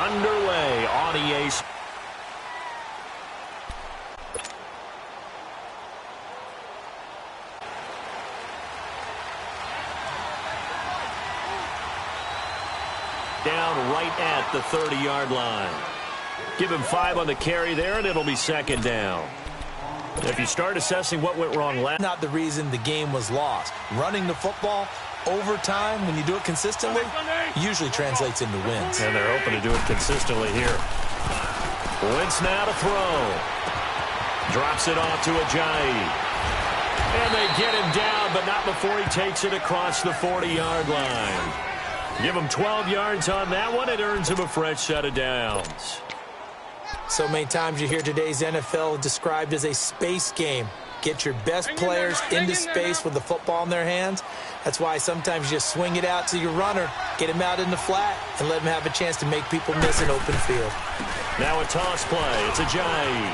underway on EA. Down right at the 30-yard line. Give him 5 on the carry there, and it'll be second down. If you start assessing what went wrong last... Not the reason the game was lost. Running the football over time, when you do it consistently, usually translates into wins. And they're hoping to do it consistently here. Wentz now to throw. Drops it off to Ajayi. And they get him down, but not before he takes it across the 40-yard line. Give him 12 yards on that one. It earns him a fresh set of downs. So many times you hear today's NFL described as a space game. Get your best players into space with the football in their hands. That's why sometimes you just swing it out to your runner, get him out in the flat, and let him have a chance to make people miss an open field. Now a toss play. It's Ajayi.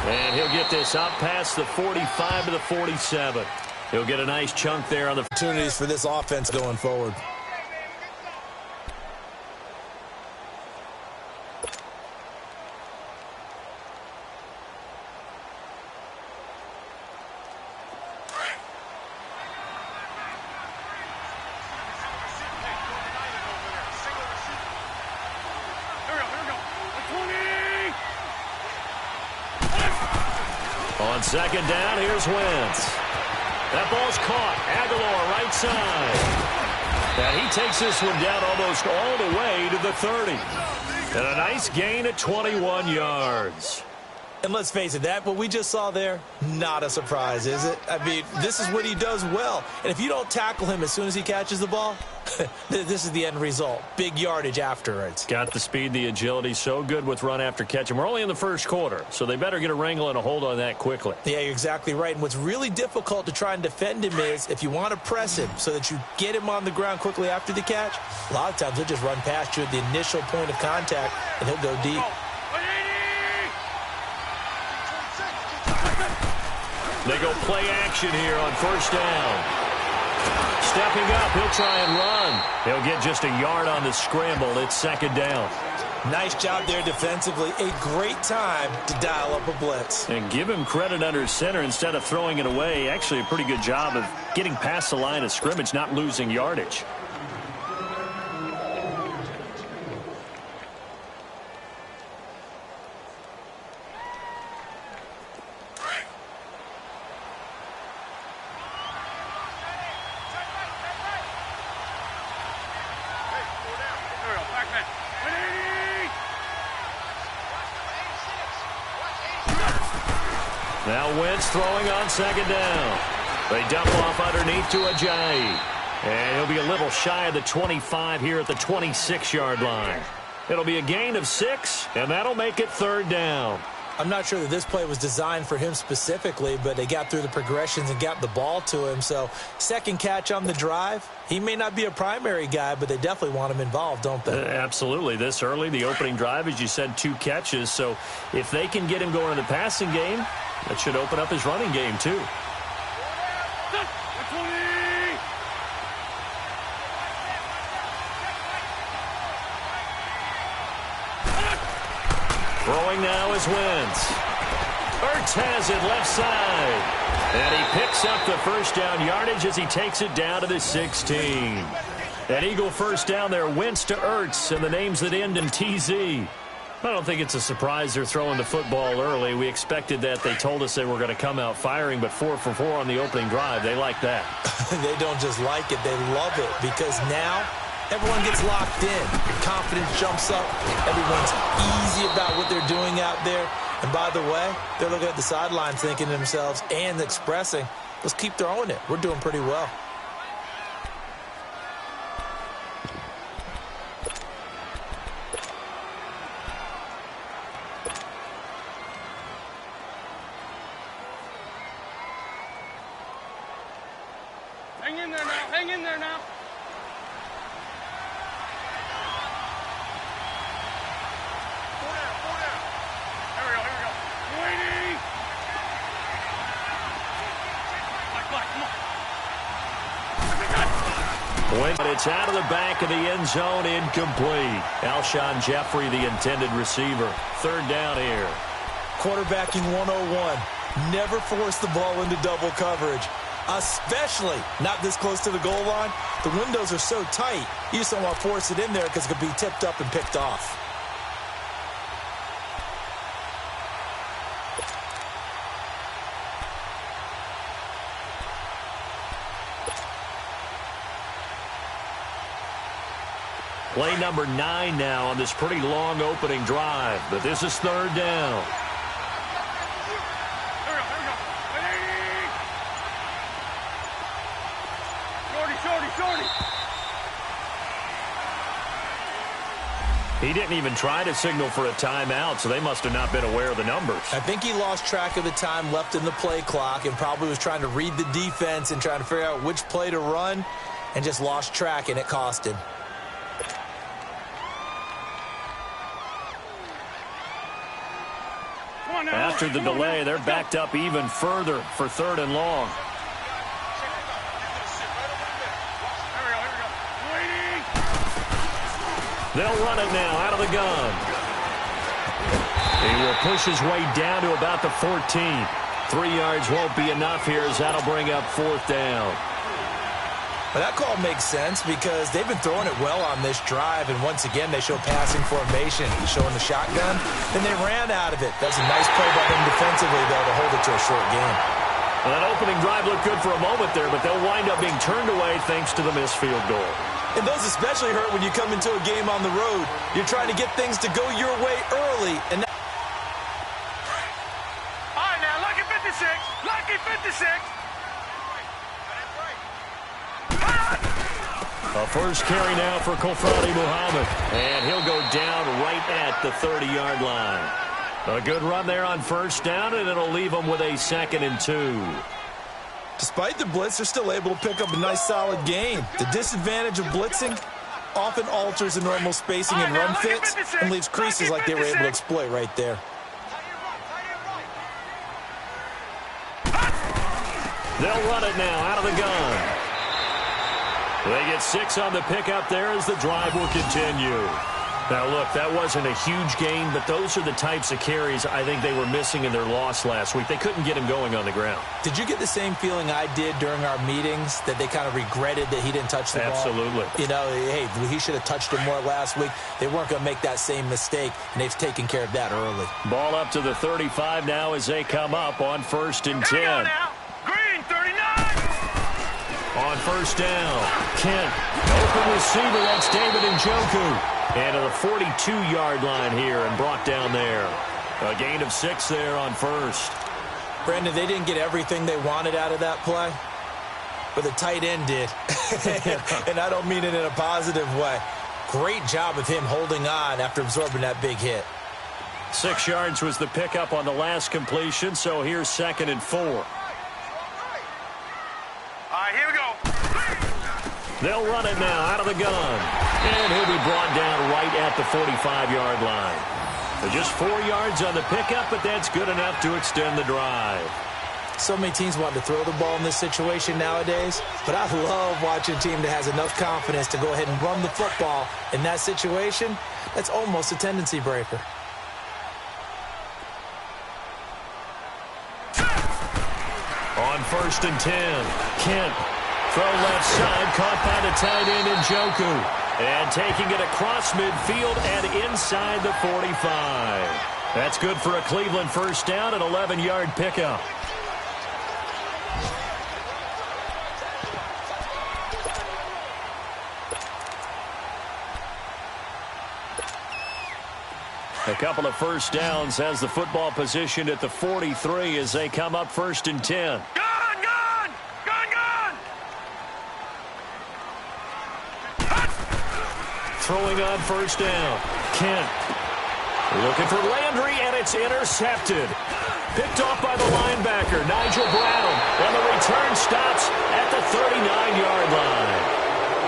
And he'll get this up past the 45 to the 47. He'll get a nice chunk there on the opportunities for this offense going forward. On second down, here's Wentz. That ball's caught. Aguilar right side. And he takes this one down almost all the way to the 30. And a nice gain at 21 yards. And let's face it, what we just saw there, not a surprise, is it? I mean, this is what he does well. And if you don't tackle him as soon as he catches the ball, this is the end result. Big yardage afterwards. Got the speed, the agility, so good with run after catch. And we're only in the first quarter, so they better get a wrangle and a hold on that quickly. Yeah, you're exactly right. And what's really difficult to try and defend him is if you want to press him so that you get him on the ground quickly after the catch, a lot of times he'll just run past you at the initial point of contact, and he'll go deep. They go play action here on first down. Stepping up, he'll try and run. He'll get just a yard on the scramble. It's second down. Nice job there defensively. A great time to dial up a blitz. And give him credit under center instead of throwing it away. Actually, a pretty good job of getting past the line of scrimmage, not losing yardage. Now Wentz throwing on second down. They dump off underneath to Ajayi. And he'll be a little shy of the 25 here at the 26-yard line. It'll be a gain of 6, and that'll make it third down. I'm not sure that this play was designed for him specifically, but they got through the progressions and got the ball to him. So second catch on the drive. He may not be a primary guy, but they definitely want him involved, don't they? Absolutely. This early, the opening drive, as you said, 2 catches. So if they can get him going in the passing game, that should open up his running game too. Throwing now is Wentz. Ertz has it left side. And he picks up the first down yardage as he takes it down to the 16. An Eagle first down there, Wentz to Ertz, and the names that end in TZ. I don't think it's a surprise they're throwing the football early. We expected that. They told us they were going to come out firing, but 4 for 4 on the opening drive. They like that. They don't just like it, they love it, because now everyone gets locked in. Confidence jumps up. Everyone's easy about what they're doing out there. And by the way, they're looking at the sidelines thinking to themselves and expressing, let's keep throwing it. We're doing pretty well. Hang in there now. Hang in there now. And it's out of the back of the end zone, incomplete. Alshon Jeffrey, the intended receiver. Third down here. Quarterbacking 101. Never force the ball into double coverage, especially not this close to the goal line. The windows are so tight, you just don't want to force it in there because it could be tipped up and picked off. Play number 9 now on this pretty long opening drive, but this is third down. Shorty. He didn't even try to signal for a timeout, so they must have not been aware of the numbers. I think he lost track of the time left in the play clock and probably was trying to read the defense and trying to figure out which play to run and just lost track, and it cost him. After the delay, they're backed up even further for third and long. They'll run it now out of the gun. He will push his way down to about the 14. 3 yards won't be enough here as that'll bring up fourth down. Well, that call makes sense because they've been throwing it well on this drive, and once again they show passing formation, showing the shotgun. Then they ran out of it. That's a nice play by them defensively, though, to hold it to a short game. Well, that opening drive looked good for a moment there, but they'll wind up being turned away thanks to the missed field goal. And those especially hurt when you come into a game on the road. You're trying to get things to go your way early. And All right, now, lucky 56. Lucky 56. A first carry now for Kofradi Muhammad. And he'll go down right at the 30-yard line. A good run there on first down, and it'll leave them with a 2nd and 2. Despite the blitz, they're still able to pick up a nice, solid gain. The disadvantage of blitzing often alters the normal spacing and run fits and leaves creases like they were able to exploit right there. They'll run it now out of the gun. They get 6 on the pickup there as the drive will continue. Now, look, that wasn't a huge gain, but those are the types of carries I think they were missing in their loss last week. They couldn't get him going on the ground. Did you get the same feeling I did during our meetings, that they kind of regretted that he didn't touch the ball? Absolutely. You know, hey, he should have touched it more last week. They weren't going to make that same mistake, and they've taken care of that early. Ball up to the 35 now as they come up on 1st and 10. Green, 39. On first down, Kent, open receiver, that's David Njoku. And to the 42-yard line here and brought down there. A gain of 6 there on first. Brandon, they didn't get everything they wanted out of that play, but the tight end did. And I don't mean it in a positive way. Great job of him holding on after absorbing that big hit. 6 yards was the pickup on the last completion, so here's 2nd and 4. All right, here we go. They'll run it now out of the gun. And he'll be brought down right at the 45-yard line. So just 4 yards on the pickup, but that's good enough to extend the drive. So many teams want to throw the ball in this situation nowadays, but I love watching a team that has enough confidence to go ahead and run the football in that situation. That's almost a tendency breaker. On 1st and 10, Kent. Throw left side, caught by the tight end Njoku. And taking it across midfield and inside the 45. That's good for a Cleveland first down, an 11-yard pickup. A couple of first downs has the football positioned at the 43 as they come up 1st and 10. Throwing on first down. Kent looking for Landry, and it's intercepted. Picked off by the linebacker, Nigel Brown. And the return stops at the 39-yard line.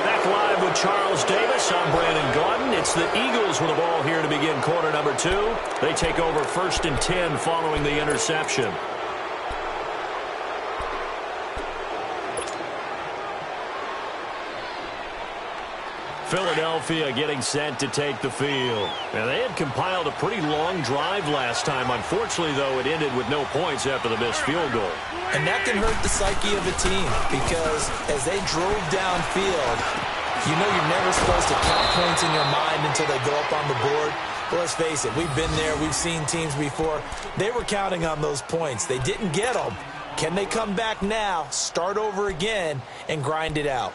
Back live with Charles Davis. I'm Brandon Gaudin. It's the Eagles with the ball here to begin quarter number 2. They take over 1st and 10 following the interception. Philadelphia getting set to take the field. And they had compiled a pretty long drive last time. Unfortunately, though, it ended with no points after the missed field goal. And that can hurt the psyche of a team because as they drove downfield, you know you're never supposed to count points in your mind until they go up on the board. But let's face it, we've been there. We've seen teams before. They were counting on those points. They didn't get them. Can they come back now, start over again, and grind it out?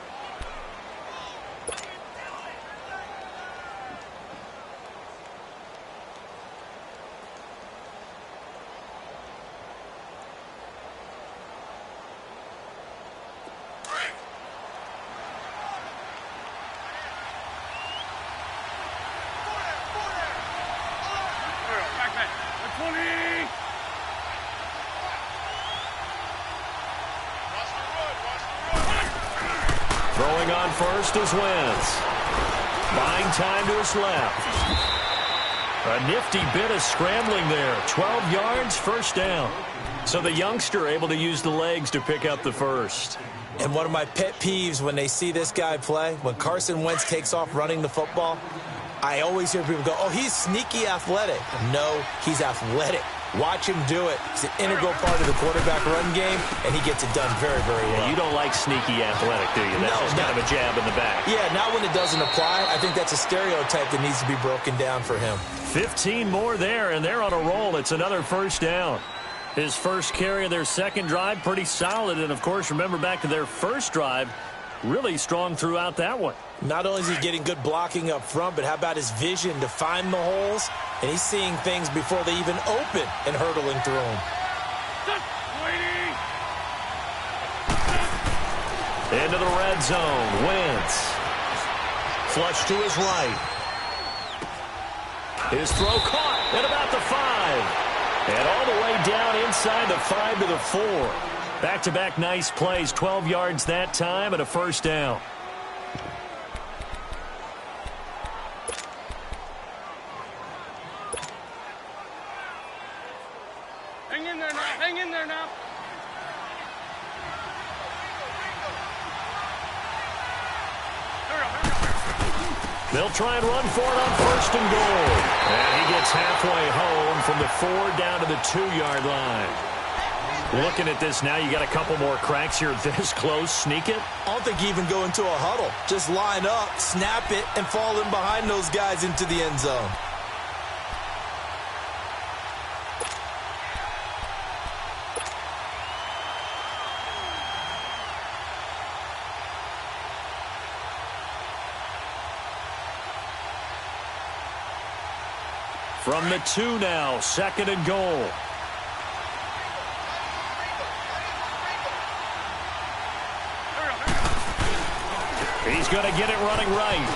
Throwing on first is Wentz. Buying time to his left. A nifty bit of scrambling there. 12 yards, first down. So the youngster able to use the legs to pick up the first. And one of my pet peeves when they see this guy play, when Carson Wentz takes off running the football, I always hear people go, oh, he's sneaky athletic. No, he's athletic. Watch him do it. It's an integral part of the quarterback run game, and he gets it done very, very well. Yeah, you don't like sneaky athletic, do you? That's just kind of a jab in the back. Yeah, not when it doesn't apply. I think that's a stereotype that needs to be broken down for him. 15 more there, and they're on a roll. It's another first down. His first carry of their second drive, pretty solid. And, of course, remember back to their first drive, really strong throughout that one. Not only is he getting good blocking up front, but how about his vision to find the holes? And he's seeing things before they even open and hurdling through them. Into the red zone. Wentz. Flush to his right. His throw caught at about the 5. And all the way down inside the 5 to the 4. Back-to-back nice plays. 12 yards that time and a first down. Hang in there now. Hang in there now. They'll try and run for it on first and goal. And he gets halfway home from the 4 down to the 2-yard line. Looking at this now, you got a couple more cracks here this close. Sneak it? I don't think you even go into a huddle. Just line up, snap it, and fall in behind those guys into the end zone. From the 2 now, second and goal. He's going to get it running right.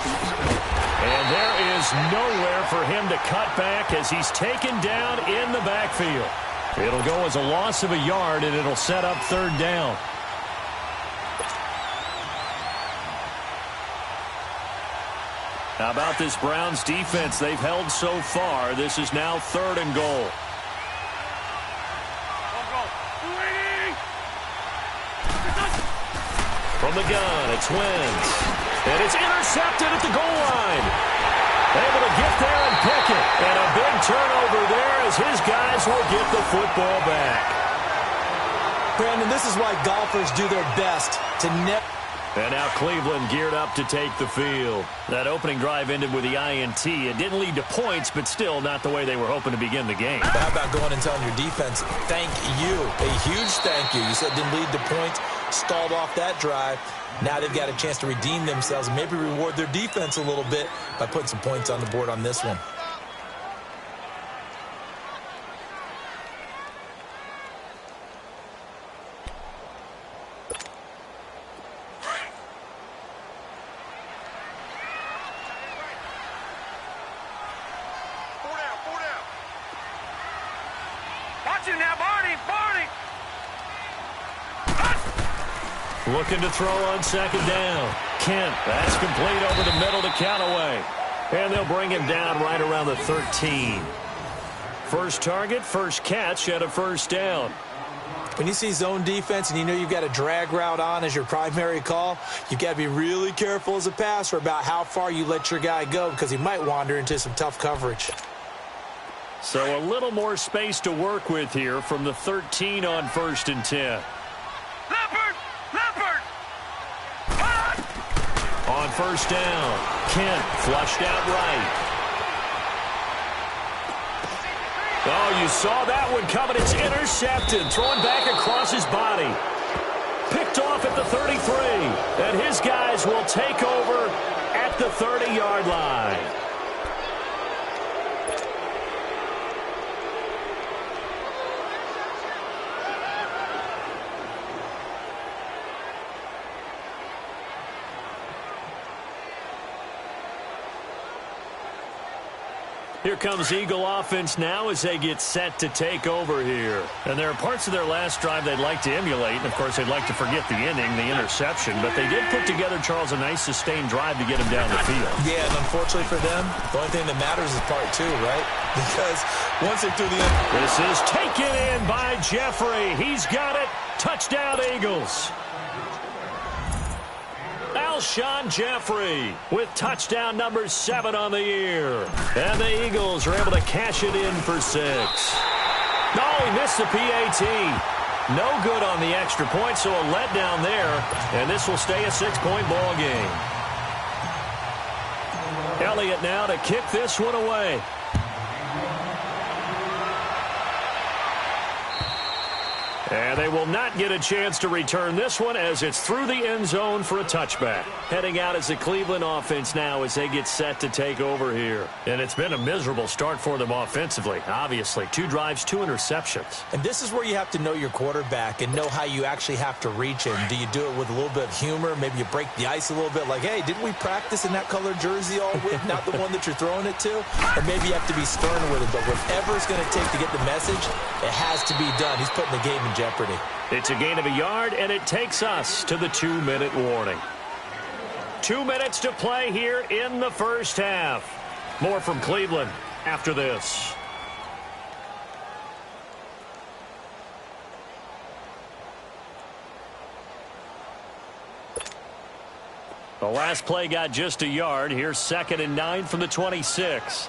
And there is nowhere for him to cut back as he's taken down in the backfield. It'll go as a loss of a yard, and it'll set up third down. How about this Browns defense? They've held so far. This is now third and goal. From the gun, it's Wentz. And it's intercepted at the goal line. Able to get there and pick it. And a big turnover there as his guys will get the football back. Brandon, this is why golfers do their best to never... And now Cleveland geared up to take the field. That opening drive ended with the INT. It didn't lead to points, but still not the way they were hoping to begin the game. But how about going and telling your defense, thank you, a huge thank you. You said it didn't lead to points, stalled off that drive. Now they've got a chance to redeem themselves and maybe reward their defense a little bit by putting some points on the board on this one. Looking to throw on second down. Kent, that's complete over the middle to Callaway. And they'll bring him down right around the 13. First target, first catch, and a first down. When you see zone defense and you know you've got a drag route on as your primary call, you've got to be really careful as a passer about how far you let your guy go because he might wander into some tough coverage. So a little more space to work with here from the 13 on 1st and 10. Leopard! Leopard! On 1st down, Kent flushed out right. Oh, you saw that one coming. It's intercepted. Thrown back across his body. Picked off at the 33. And his guys will take over at the 30-yard line. Here comes Eagle offense now as they get set to take over here. And there are parts of their last drive they'd like to emulate. And, of course, they'd like to forget the inning, the interception. But they did put together, Charles, a nice sustained drive to get him down the field. Yeah, and unfortunately for them, the only thing that matters is part two, right? Because once they do the end. This is taken in by Jeffrey. He's got it. Touchdown, Eagles. Alshon Jeffrey with touchdown number 7 on the year. And the Eagles are able to cash it in for 6. No, he missed the PAT. No good on the extra point, so a letdown there. And this will stay a 6-point ball game. Elliott now to kick this one away. And they will not get a chance to return this one as it's through the end zone for a touchback. Heading out as the Cleveland offense now as they get set to take over here. And it's been a miserable start for them offensively, obviously. 2 drives, 2 interceptions. And this is where you have to know your quarterback and know how you actually have to reach him. Do you do it with a little bit of humor? Maybe you break the ice a little bit like, hey, didn't we practice in that colored jersey all week, not the one that you're throwing it to? Or maybe you have to be stern with it. But whatever it's going to take to get the message, it has to be done. He's putting the game in jeopardy. It's a gain of a yard, and it takes us to the 2-minute warning. 2 minutes to play here in the first half. More from Cleveland after this. The last play got just a yard. Here's 2nd and 9 from the 26.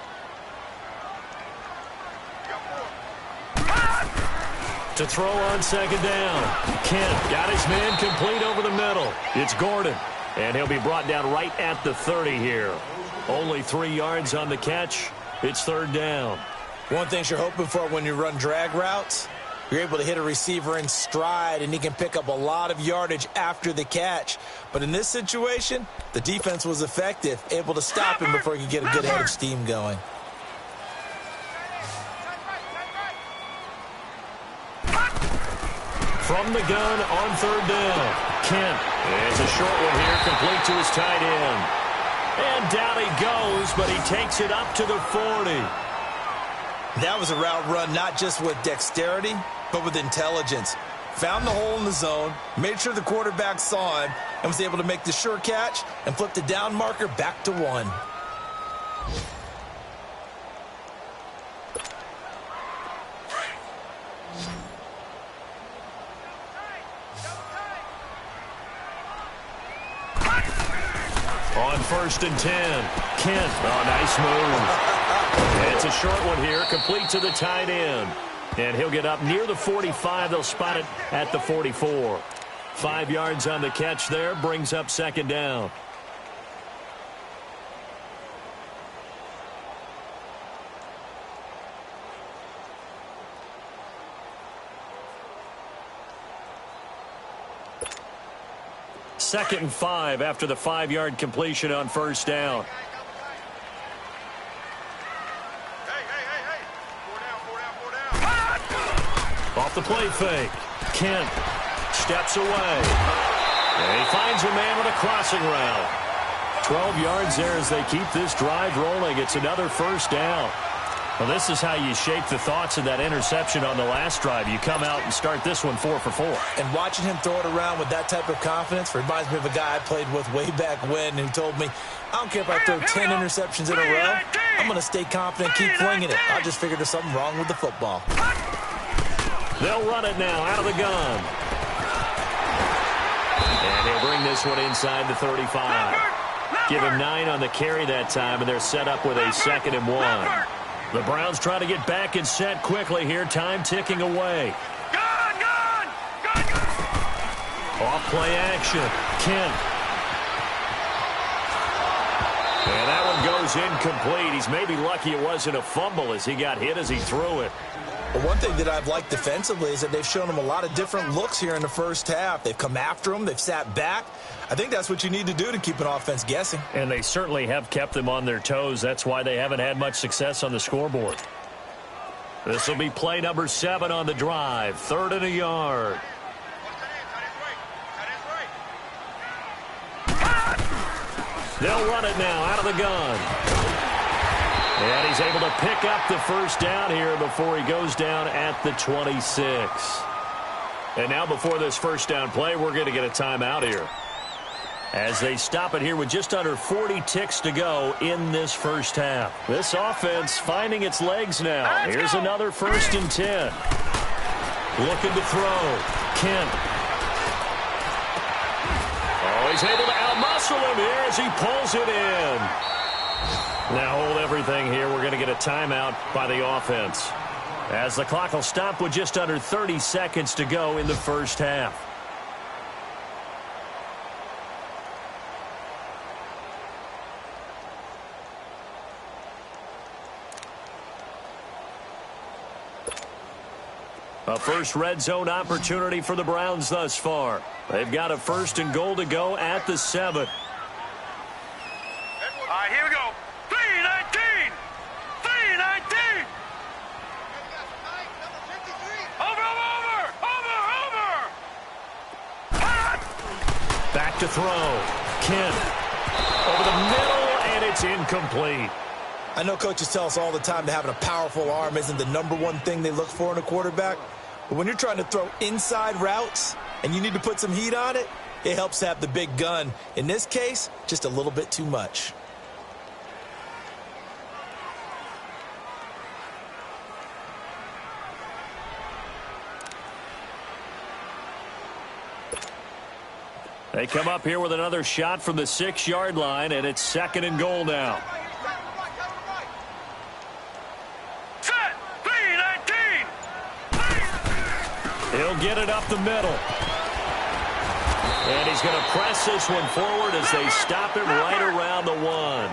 To throw on 2nd down. Kent got his man complete over the middle. It's Gordon. And he'll be brought down right at the 30 here. Only 3 yards on the catch. It's 3rd down. One thing you're hoping for when you run drag routes, you're able to hit a receiver in stride, and he can pick up a lot of yardage after the catch. But in this situation, the defense was effective, able to stop him before he could get a good head of steam going. From the gun on 3rd down. Kent. It's a short one here, complete to his tight end. And down he goes, but he takes it up to the 40. That was a route run not just with dexterity, but with intelligence. Found the hole in the zone, made sure the quarterback saw him, and was able to make the sure catch and flip the down marker back to 1. On 1st and 10, Kent. Oh, nice move. It's a short one here, complete to the tight end. And he'll get up near the 45. They'll spot it at the 44. 5 yards on the catch there, brings up 2nd down. Second and 5 after the 5-yard completion on 1st down. Hey. 4 down. Off the play fake. Kent steps away. And he finds a man with a crossing route. 12 yards there as they keep this drive rolling. It's another 1st down. Well, this is how you shake the thoughts of that interception on the last drive. You come out and start this one 4 for 4. And watching him throw it around with that type of confidence reminds me of a guy I played with way back when who told me, I don't care if I throw 10 interceptions in a row. I'm going to stay confident, keep flinging it. I just figured there's something wrong with the football. They'll run it now out of the gun. And he'll bring this one inside the 35. Give him 9 on the carry that time, and they're set up with a 2nd and 1. The Browns trying to get back and set quickly here. Time ticking away. Off play action. Kent. And that one goes incomplete. He's maybe lucky it wasn't a fumble as he got hit as he threw it. Well, one thing that I've liked defensively is that they've shown him a lot of different looks here in the first half. They've come after him. They've sat back. I think that's what you need to do to keep an offense guessing. And they certainly have kept them on their toes. That's why they haven't had much success on the scoreboard. This will be play number 7 on the drive. 3rd and a yard. They'll run it now out of the gun. And he's able to pick up the first down here before he goes down at the 26. And now before this first down play, we're going to get a timeout here, as they stop it here with just under 40 ticks to go in this first half. This offense finding its legs now. Here's another 1st and 10. Looking to throw. Kent. Oh, he's able to outmuscle him here as he pulls it in. Now hold everything here. We're going to get a timeout by the offense, as the clock will stop with just under 30 seconds to go in the first half. A first red zone opportunity for the Browns thus far. They've got a 1st and goal to go at the 7. All right, here we go. 3-19. 3-19. Over. Back to throw. Kent. Over the middle, and it's incomplete. I know coaches tell us all the time that having a powerful arm isn't the #1 thing they look for in a quarterback. But when you're trying to throw inside routes and you need to put some heat on it, it helps to have the big gun. In this case, just a little bit too much. They come up here with another shot from the 6-yard line, and it's 2nd and goal now. Set. 3-19. He'll get it up the middle. And he's going to press this one forward as they stop him right around the 1.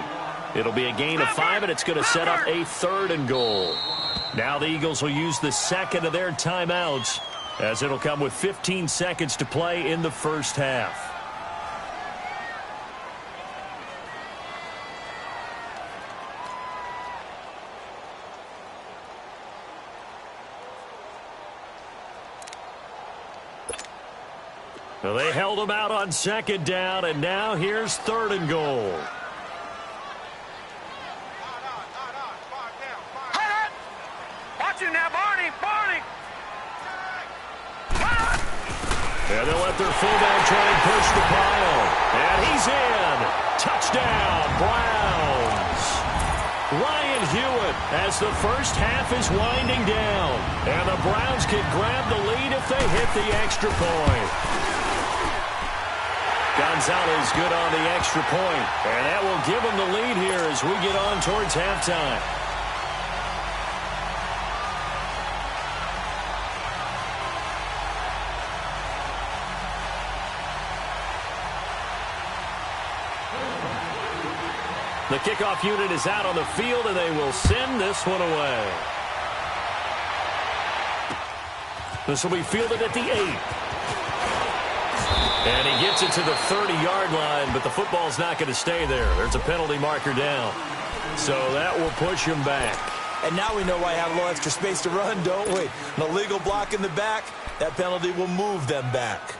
It'll be a gain of 5, and it's going to set up a 3rd and goal. Now the Eagles will use the 2nd of their timeouts, as it'll come with 15 seconds to play in the first half. So they held him out on 2nd down, and now here's 3rd and goal. Watch him now, Barney. And they'll let their fullback try and push the pile. And he's in. Touchdown, Browns. Ryan Hewitt as the first half is winding down. And the Browns can grab the lead if they hit the extra point. Gonzalez good on the extra point. And that will give them the lead here as we get on towards halftime. The kickoff unit is out on the field, and they will send this one away. This will be fielded at the 8. And he gets it to the 30-yard line, but the football's not going to stay there. There's a penalty marker down. So that will push him back. And now we know why I have a little extra space to run, don't we? An illegal block in the back, that penalty will move them back.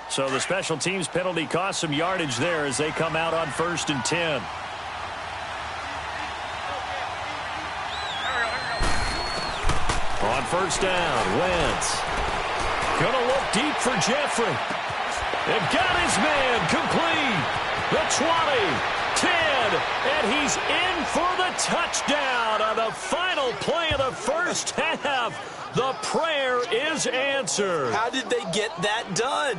So the special teams penalty cost some yardage there as they come out on 1st and 10. On 1st down, Wentz. Gonna look deep for Jeffrey. And got his man complete. The 20, 10, and he's in for the touchdown on the final play of the first half. The prayer is answered. How did they get that done?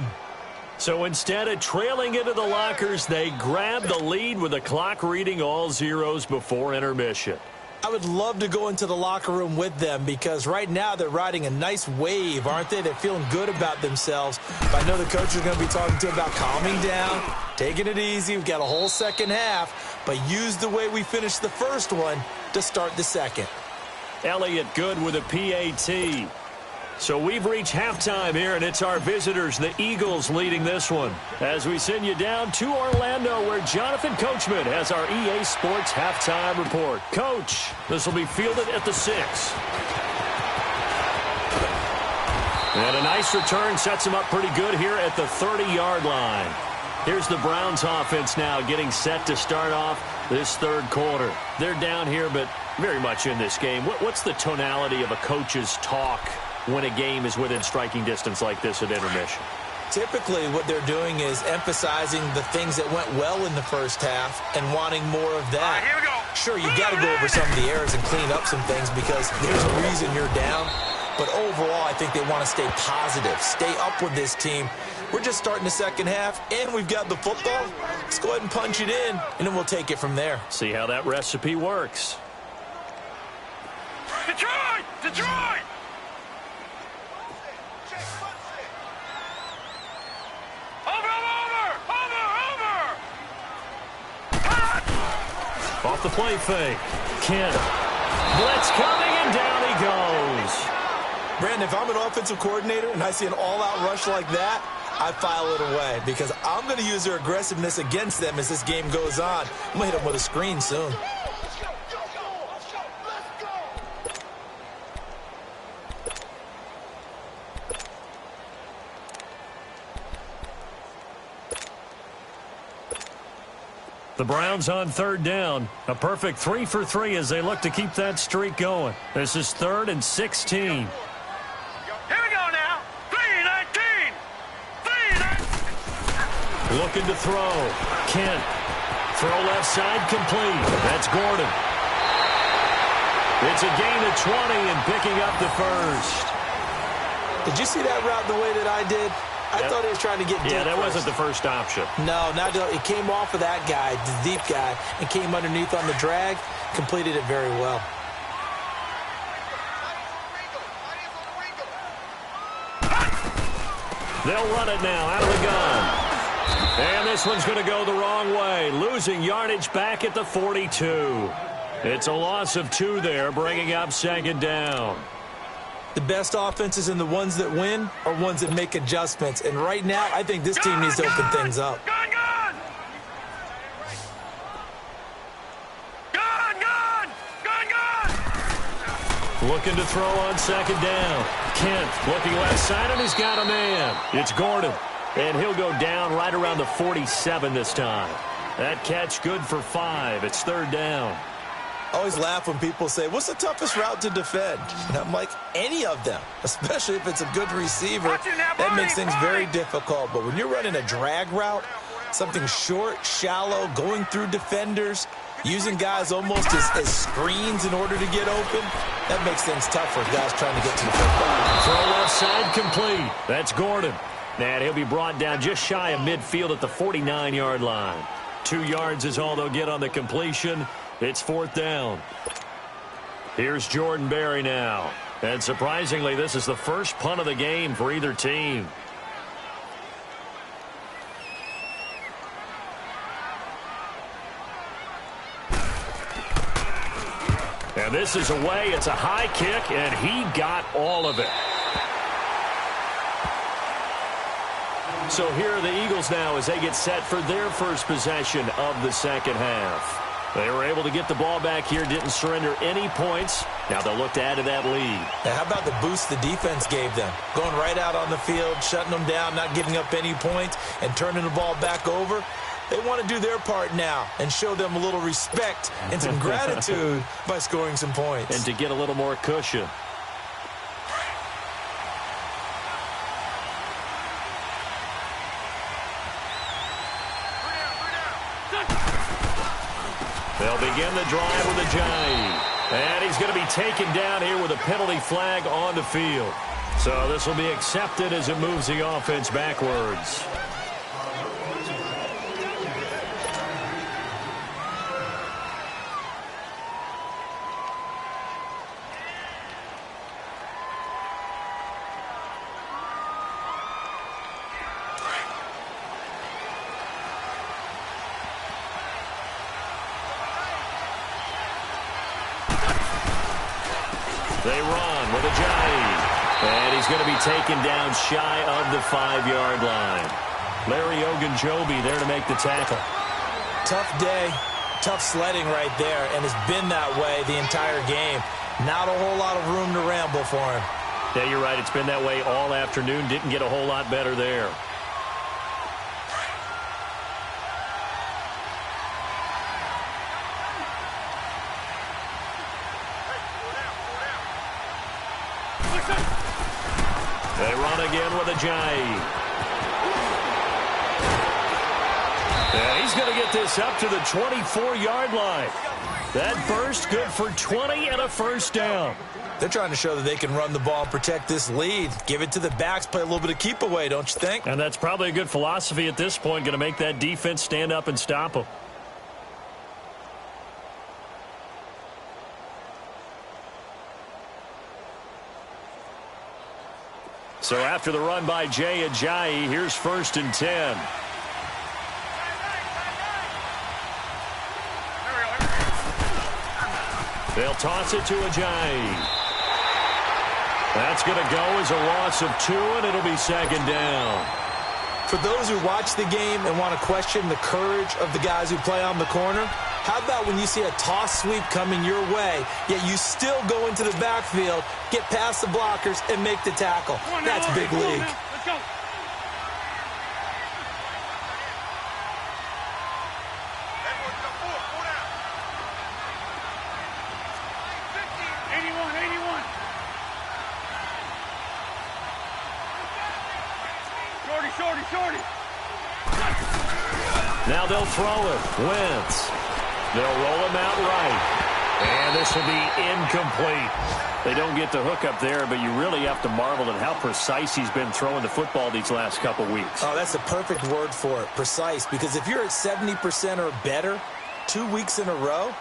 So instead of trailing into the lockers, they grab the lead with the clock reading all zeros before intermission. I would love to go into the locker room with them because right now they're riding a nice wave, aren't they? They're feeling good about themselves. But I know the coach is going to be talking to them about calming down, taking it easy. We've got a whole second half, but use the way we finished the first one to start the second. Elliott good with a PAT. So we've reached halftime here, and it's our visitors, the Eagles, leading this one. As we send you down to Orlando, where Jonathan Coachman has our EA Sports halftime report. Coach, this will be fielded at the 6. And a nice return sets him up pretty good here at the 30-yard line. Here's the Browns offense now getting set to start off this third quarter. They're down here, but very much in this game. What's the tonality of a coach's talk when a game is within striking distance like this at intermission? Typically, what they're doing is emphasizing the things that went well in the first half and wanting more of that. Here we go. Sure, you got to go over some of the errors and clean up some things because there's a reason you're down. But overall, I think they want to stay positive, stay up with this team. We're just starting the second half, and we've got the football. Let's go ahead and punch it in, and then we'll take it from there. See how that recipe works. Detroit! Detroit! Off the play fake. Kent. Blitz coming, and down he goes. Brandon, if I'm an offensive coordinator and I see an all-out rush like that, I file it away because I'm going to use their aggressiveness against them as this game goes on. I'm going to hit them with a screen soon. The Browns on third down. A perfect 3 for 3 as they look to keep that streak going. This is 3rd and 16. Here we go now. 3-19. 3-19. Looking to throw. Kent. Throw left side complete. That's Gordon. It's a gain of 20 and picking up the first. Did you see that route the way that I did? I thought he was trying to get deep. Yeah, that first. wasn't the first option. No, it came off of that guy, the deep guy, and came underneath on the drag, completed it very well. They'll run it now out of the gun. And this one's going to go the wrong way, losing yardage back at the 42. It's a loss of 2 there, bringing up second down. The best offenses and the ones that win are ones that make adjustments. And right now, I think this team needs to open things up. Gun, gun! Gun, gun! Gun, gun! Looking to throw on second down. Kent looking left side, and he's got a man. It's Gordon. And he'll go down right around the 47 this time. That catch good for 5. It's third down. I always laugh when people say, what's the toughest route to defend? And I'm like, any of them, especially if it's a good receiver. That makes things very difficult. But when you're running a drag route, something short, shallow, going through defenders, using guys almost as screens in order to get open, that makes things tough for guys trying to get to the football. Throw left side complete. That's Gordon. And he'll be brought down just shy of midfield at the 49-yard line. 2 yards is all they'll get on the completion. It's 4th down. Here's Jordan Berry now. And surprisingly, this is the first punt of the game for either team. And this is away. It's a high kick, and he got all of it. So here are the Eagles now as they get set for their first possession of the second half. They were able to get the ball back here, didn't surrender any points. Now they'll look to add to that lead. Now, how about the boost the defense gave them? Going right out on the field, shutting them down, not giving up any points, and turning the ball back over. They want to do their part now and show them a little respect and some gratitude by scoring some points. And to get a little more cushion. They'll begin the drive with a Ajayi. And he's going to be taken down here with a penalty flag on the field. So this will be accepted as it moves the offense backwards. They run with Ajayi. And he's going to be taken down shy of the 5-yard line. Larry Ogunjobi there to make the tackle. Tough day, tough sledding right there, and it's been that way the entire game. Not a whole lot of room to ramble for him. Yeah, you're right. It's been that way all afternoon. Didn't get a whole lot better there. They run again with Ajayi. And he's going to get this up to the 24-yard line. That burst good for 20 and a first down. They're trying to show that they can run the ball and protect this lead. Give it to the backs, play a little bit of keep away, don't you think? And that's probably a good philosophy at this point, going to make that defense stand up and stop them. So after the run by Jay Ajayi, here's 1st and 10. They'll toss it to Ajayi. That's going to go as a loss of 2, and it'll be 2nd down. For those who watch the game and want to question the courage of the guys who play on the corner, how about when you see a toss sweep coming your way, yet you still go into the backfield, get past the blockers, and make the tackle? That's big league. Let's go. Shorty. Now they'll throw it. Wentz. They'll roll him out right. And this will be incomplete. They don't get the hook up there, but you really have to marvel at how precise he's been throwing the football these last couple weeks. Oh, that's the perfect word for it, precise. Because if you're at 70% or better 2 weeks in a row,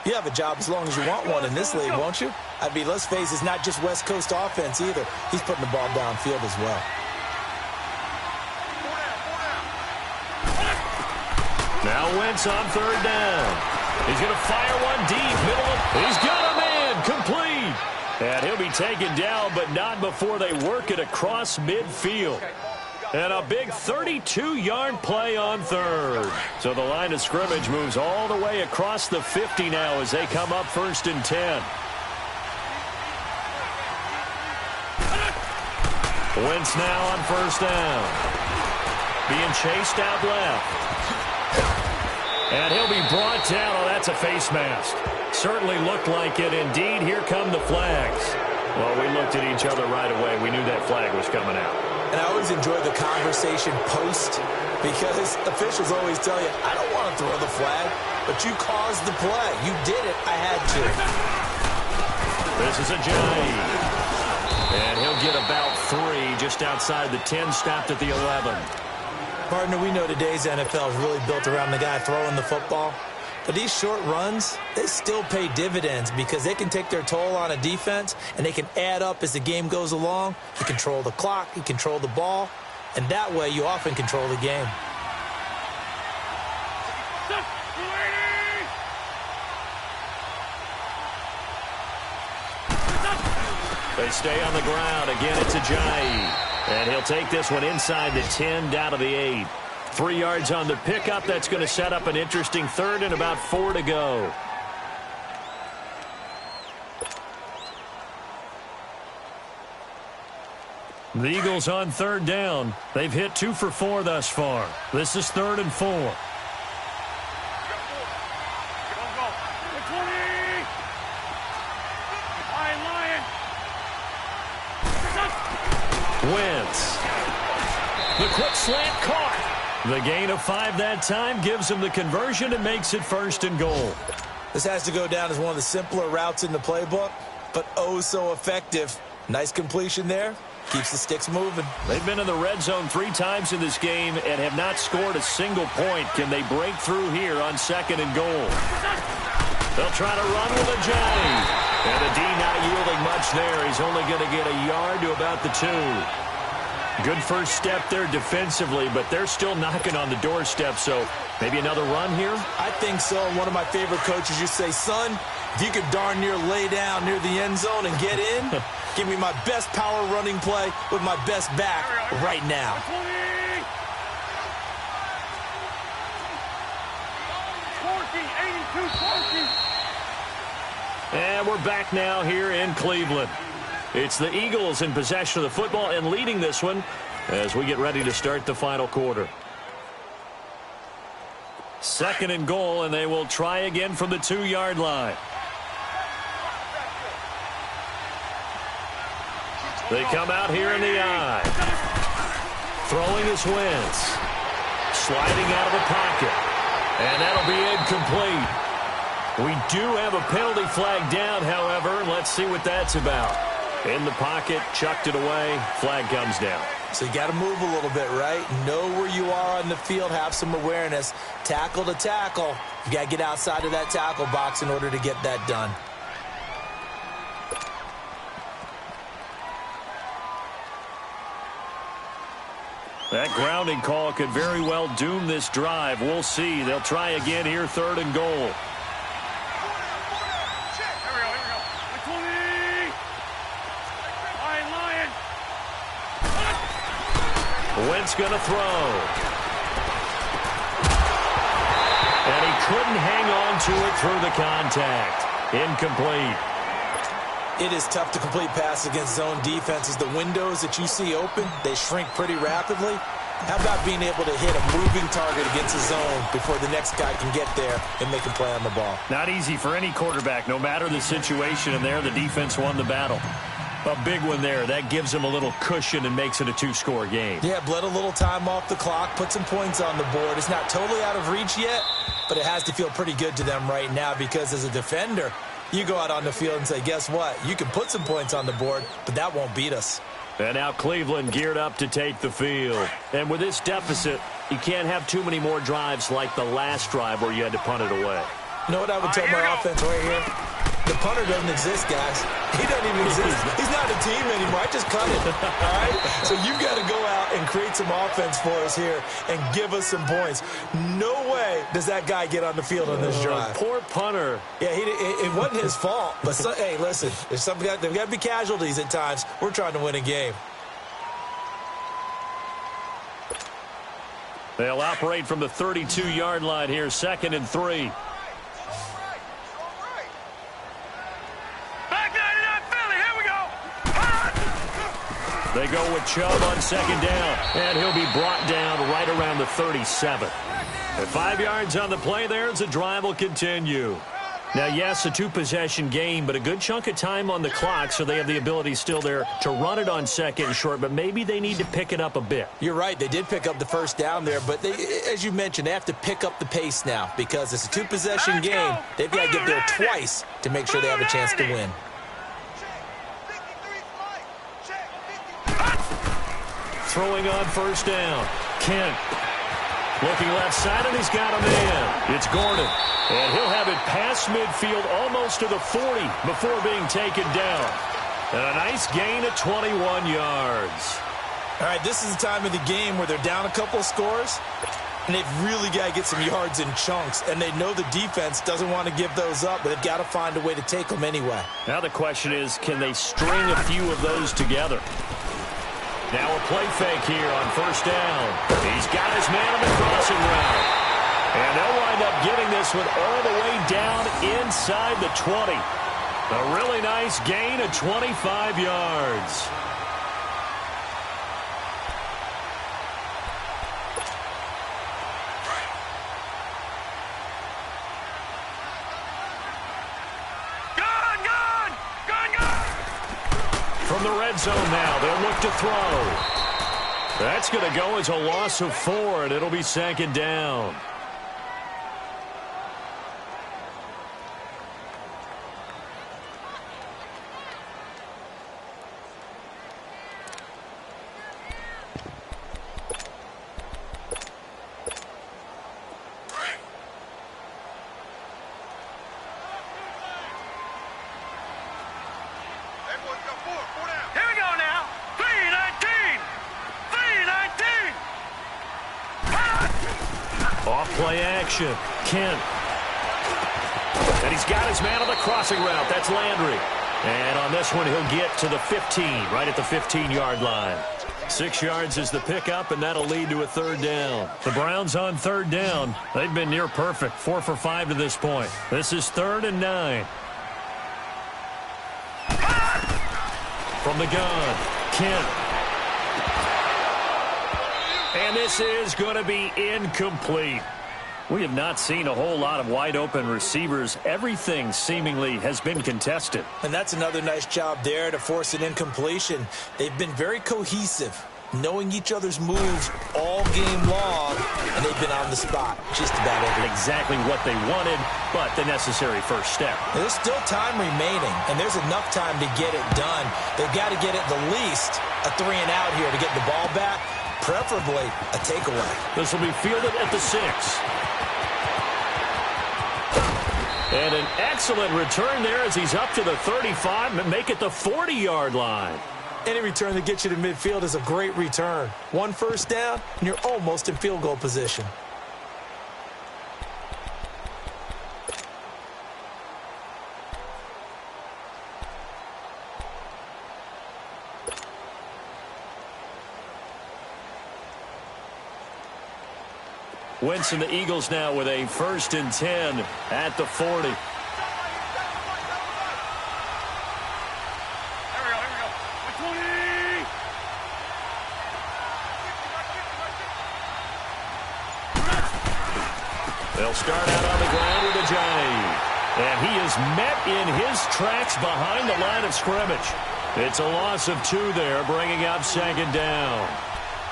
you have a job as long as you want one in this league, won't you? I mean, let's face it, it's not just West Coast offense either. He's putting the ball downfield as well. Now Wentz on 3rd down. He's going to fire one deep. He's got a man. Complete. And he'll be taken down, but not before they work it across midfield. And a big 32-yard play on 3rd. So the line of scrimmage moves all the way across the 50 now as they come up 1st and 10. Wentz now on 1st down. Being chased out left. And he'll be brought down. Oh, that's a face mask. Certainly looked like it. Indeed, here come the flags. Well, we looked at each other right away. We knew that flag was coming out. And I always enjoy the conversation post because officials always tell you, I don't want to throw the flag, but you caused the play. You did it. I had to. This is Ajayi. And he'll get about 3 just outside the 10, stopped at the 11. Partner, we know today's NFL is really built around the guy throwing the football. But these short runs, they still pay dividends because they can take their toll on a defense and they can add up as the game goes along. You control the clock, you control the ball, and that way you often control the game. They stay on the ground. Again, it's Ajayi. And he'll take this one inside the 10, down to the 8. 3 yards on the pickup. That's going to set up an interesting 3rd and about 4 to go. The Eagles on 3rd down. They've hit 2 for 4 thus far. This is 3rd and 4. Wentz. The quick slant caught. The gain of 5 that time gives him the conversion and makes it 1st and goal. This has to go down as one of the simpler routes in the playbook, but oh so effective. Nice completion there. Keeps the sticks moving. They've been in the red zone 3 times in this game and have not scored a single point. Can they break through here on 2nd and goal? They'll try to run with a J. And the D not yielding much there. He's only going to get a yard to about the 2. Good first step there defensively, but they're still knocking on the doorstep, so maybe another run here? I think so. And one of my favorite coaches used to say, son, if you could darn near lay down near the end zone and get in, give me my best power running play with my best back right now. And we're back now here in Cleveland. It's the Eagles in possession of the football and leading this one as we get ready to start the final quarter. 2nd and goal, and they will try again from the 2-yard line. They come out here in the I. Throwing is Wentz. Sliding out of the pocket. And that'll be incomplete. We do have a penalty flag down, however. Let's see what that's about. In the pocket, chucked it away. Flag comes down. So you got to move a little bit, right? Know where you are on the field. Have some awareness. Tackle to tackle. You got to get outside of that tackle box in order to get that done. That grounding call could very well doom this drive. We'll see. They'll try again here, 3rd and goal. Wentz going to throw. And he couldn't hang on to it through the contact. Incomplete. It is tough to complete passes against zone defenses. The windows that you see open, they shrink pretty rapidly. How about being able to hit a moving target against a zone before the next guy can get there and make a play on the ball? Not easy for any quarterback, no matter the situation. And there, the defense won the battle. A big one there. That gives them a little cushion and makes it a 2-score game. Yeah, bled a little time off the clock, put some points on the board. It's not totally out of reach yet, but it has to feel pretty good to them right now because as a defender, you go out on the field and say, guess what? You can put some points on the board, but that won't beat us. And now Cleveland geared up to take the field. And with this deficit, you can't have too many more drives like the last drive where you had to punt it away. You know what I would tell my offense right here? The punter doesn't exist, guys. He doesn't even exist. He's not a team anymore. I just cut it. All right? So you've got to go out and create some offense for us here and give us some points. No way does that guy get on the field on this drive. Poor punter. Yeah, it wasn't his fault. But, hey, listen, there's got to be casualties at times. We're trying to win a game. They'll operate from the 32-yard line here, 2nd and 3. They go with Chubb on 2nd down, and he'll be brought down right around the 37. At 5 yards on the play there, the drive will continue. Now, yes, a 2-possession game, but a good chunk of time on the clock, so they have the ability still there to run it on 2nd and short, but maybe they need to pick it up a bit. You're right. They did pick up the first down there, but as you mentioned, they have to pick up the pace now because it's a 2-possession game. They've got to get there twice to make sure they have a chance to win. Throwing on 1st down. Kent looking left side, and he's got a man. It's Gordon. And he'll have it past midfield almost to the 40 before being taken down. And a nice gain at 21 yards. All right, this is the time of the game where they're down a couple of scores, and they've really got to get some yards in chunks. And they know the defense doesn't want to give those up, but they've got to find a way to take them anyway. Now the question is, can they string a few of those together? Now a play fake here on 1st down. He's got his man on the crossing route. And they'll wind up getting this one all the way down inside the 20. A really nice gain of 25 yards. From the red zone now, they'll look to throw. That's going to go as a loss of 4, and it'll be 2nd down. Here we go now. 3-19. 3-19. Off play action. Kent. And he's got his man on the crossing route. That's Landry. And on this one, he'll get to the 15, right at the 15-yard line. 6 yards is the pickup, and that'll lead to a third down. The Browns on third down. They've been near perfect, 4 for 5 to this point. This is 3rd and 9. From the gun, Kent. And this is going to be incomplete. We have not seen a whole lot of wide-open receivers. Everything seemingly has been contested. And that's another nice job there to force an incompletion. They've been very cohesive, knowing each other's moves all game long, and they've been on the spot just about every. Exactly what they wanted, but the necessary first step. And there's still time remaining, and there's enough time to get it done. They've got to get at the least a 3-and-out here to get the ball back, preferably a takeaway. This will be fielded at the 6. And an excellent return there as he's up to the 35 and make it the 40-yard line. Any return that gets you to midfield is a great return. 1 first down, and you're almost in field goal position. Wentz and the Eagles now with a 1st and 10 at the 40. Here we go. 20. They'll start out on the ground with Ajayi. And he is met in his tracks behind the line of scrimmage. It's a loss of 2 there, bringing up 2nd down.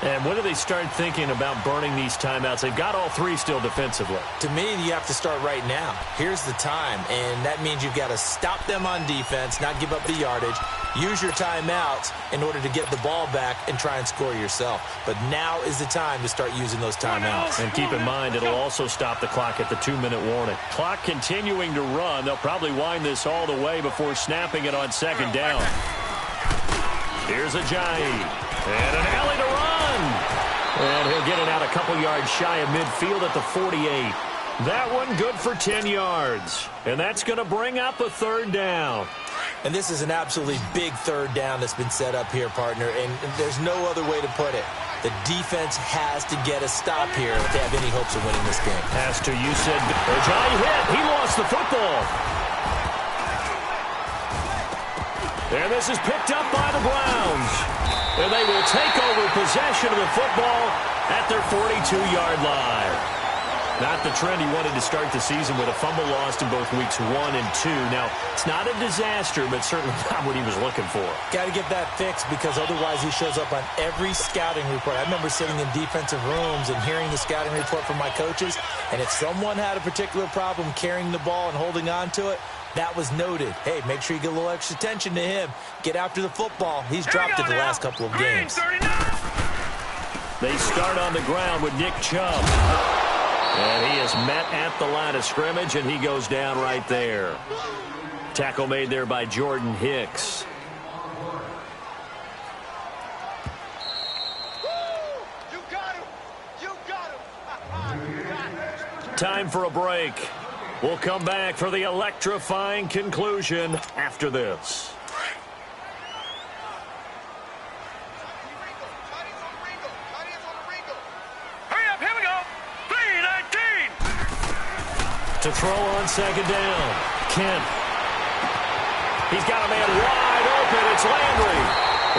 And when do they start thinking about burning these timeouts? They've got all 3 still defensively. To me, you have to start right now. Here's the time, and that means you've got to stop them on defense, not give up the yardage, use your timeouts in order to get the ball back and try and score yourself. But now is the time to start using those timeouts. And keep in mind, it'll also stop the clock at the 2-minute warning. Clock continuing to run. They'll probably wind this all the way before snapping it on 2nd down. Here's Ajayi. And an alley to run. And he'll get it out a couple yards shy of midfield at the 48. That one good for 10 yards. And that's going to bring up a 3rd down. And this is an absolutely big 3rd down that's been set up here, partner. And there's no other way to put it. The defense has to get a stop here if they have any hopes of winning this game. Has to, you said. Ajayi hit. He lost the football. And this is picked up by the Browns. And they will take over possession of the football at their 42-yard line. Not the trend he wanted to start the season with a fumble lost in both weeks 1 and 2. Now, it's not a disaster, but certainly not what he was looking for. Got to get that fixed because otherwise he shows up on every scouting report. I remember sitting in defensive rooms and hearing the scouting report from my coaches, and if someone had a particular problem carrying the ball and holding on to it, that was noted. Hey, make sure you get a little extra attention to him. Get after the football. He's dropped it the last couple of games. They start on the ground with Nick Chubb. And he is met at the line of scrimmage, and he goes down right there. Tackle made there by Jordan Hicks. You got him. You got him. You got him. Time for a break. We'll come back for the electrifying conclusion after this. Hurry up, here we go. 3-19. To throw on 2nd down. Kent. He's got a man wide open. It's Landry.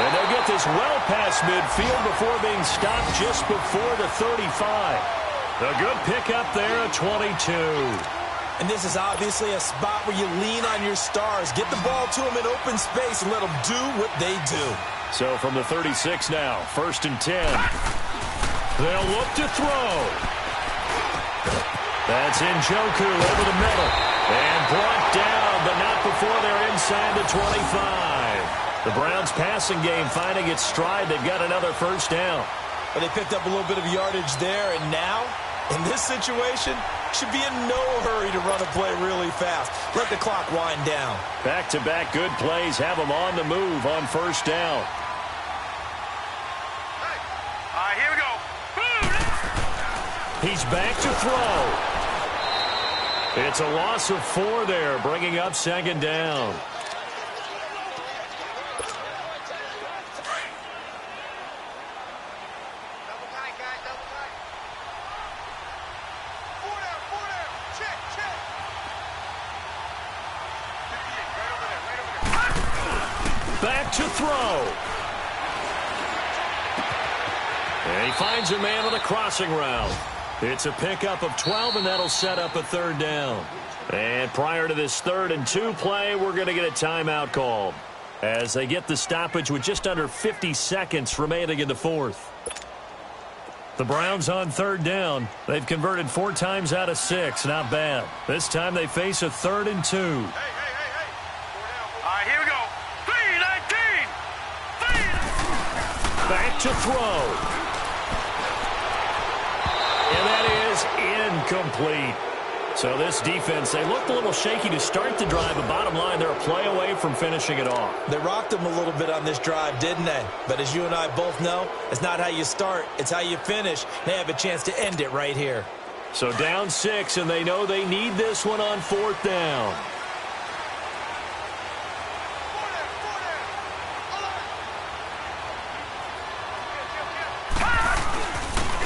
And they'll get this well past midfield before being stopped just before the 35. A good pickup there at 22. And this is obviously a spot where you lean on your stars. Get the ball to them in open space and let them do what they do. So from the 36 now, 1st and 10. They'll look to throw. That's Njoku over the middle. And brought down, but not before they're inside the 25. The Browns passing game finding its stride. They've got another 1st down. But they picked up a little bit of yardage there, and now, in this situation, should be in no hurry to run a play really fast. Let the clock wind down. Back-to-back good plays have them on the move on first down. Here we go. He's back to throw. It's a loss of 4 there, bringing up second down. Back to throw. And he finds a man on a crossing route. It's a pickup of 12, and that'll set up a third down. And prior to this 3rd and 2 play, we're going to get a timeout called as they get the stoppage with just under 50 seconds remaining in the 4th. The Browns on 3rd down. They've converted 4 times out of 6. Not bad. This time they face a 3rd and 2. Here we go. 3-19. Back to throw. And that is incomplete. So this defense, they looked a little shaky to start the drive, but bottom line, they're a play away from finishing it off. They rocked them a little bit on this drive, didn't they? But as you and I both know, it's not how you start, it's how you finish. They have a chance to end it right here. So down 6, and they know they need this one on 4th down.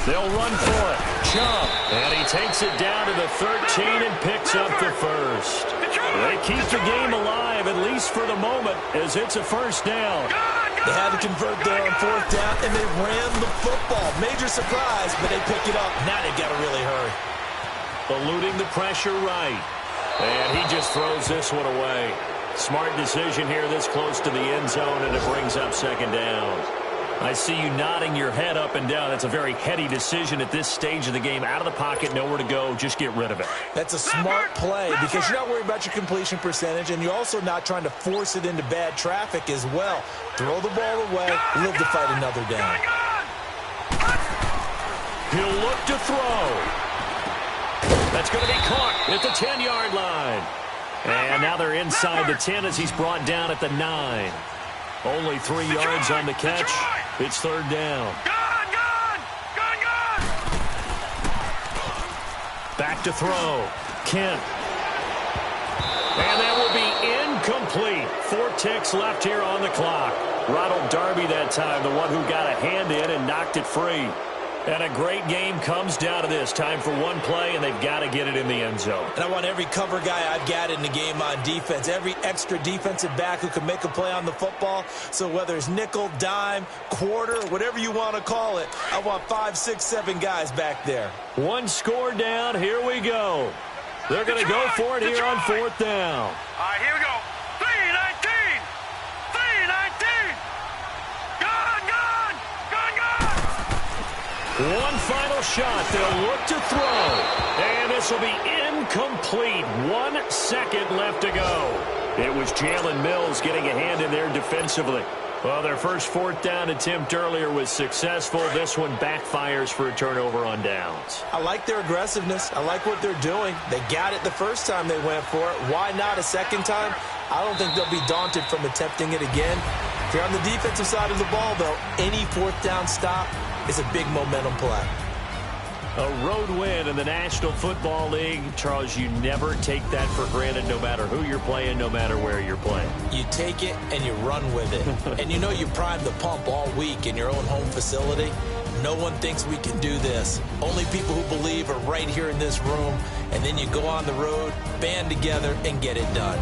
They'll run for it. Chubb. And he takes it down to the 13 and picks up the first. They keep the game alive, at least for the moment, as it's a first down. They had to convert there on 4th down, and they ran the football. Major surprise, but they pick it up. Now they've got to really hurry. Eluding the pressure right. And he just throws this one away. Smart decision here this close to the end zone, and it brings up second down. I see you nodding your head up and down. That's a very heady decision at this stage of the game. Out of the pocket, nowhere to go. Just get rid of it. That's a smart play because you're not worried about your completion percentage, and you're also not trying to force it into bad traffic as well. Throw the ball away, live to fight another down. He'll look to throw. That's going to be caught at the 10-yard line. And now they're inside the 10 as he's brought down at the 9. Only 3 yards on the catch. It's third down. Back to throw. Kent. And that will be incomplete. 4 ticks left here on the clock. Ronald Darby that time, the one who got a hand in and knocked it free. And a great game comes down to this. Time for one play, and they've got to get it in the end zone. And I want every cover guy I've got in the game on defense, every extra defensive back who can make a play on the football. So whether it's nickel, dime, quarter, whatever you want to call it, I want 5, 6, 7 guys back there. One score down. Here we go. They're going to go for it here on 4th down. Here we go. 3-19. 3-19. One final shot. They'll look to throw. And this will be incomplete. 1 second left to go. It was Jalen Mills getting a hand in there defensively. Well, their first 4th down attempt earlier was successful. This one backfires for a turnover on downs. I like their aggressiveness. I like what they're doing. They got it the first time they went for it. Why not a second time? I don't think they'll be daunted from attempting it again. If you're on the defensive side of the ball, though, any 4th down stop is a big momentum play. A road win in the National Football League. Charles, you never take that for granted no matter who you're playing, no matter where you're playing. You take it and you run with it. And you know you primed the pump all week in your own home facility. No one thinks we can do this. Only people who believe are right here in this room. And then you go on the road, band together, and get it done.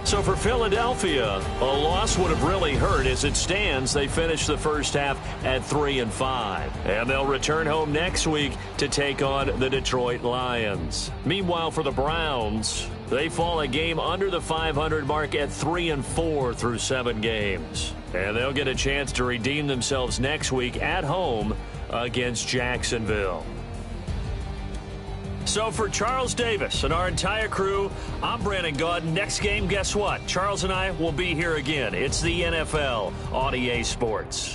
So for Philadelphia, a loss would have really hurt. As it stands, they finished the first half at 3-5. And they'll return home next week to take on the Detroit Lions. Meanwhile, for the Browns, they fall a game under the 500 mark at 3-4 through 7 games. And they'll get a chance to redeem themselves next week at home against Jacksonville. So for Charles Davis and our entire crew, I'm Brandon Gaudin. Next game, guess what? Charles and I will be here again. It's the NFL on EA Sports.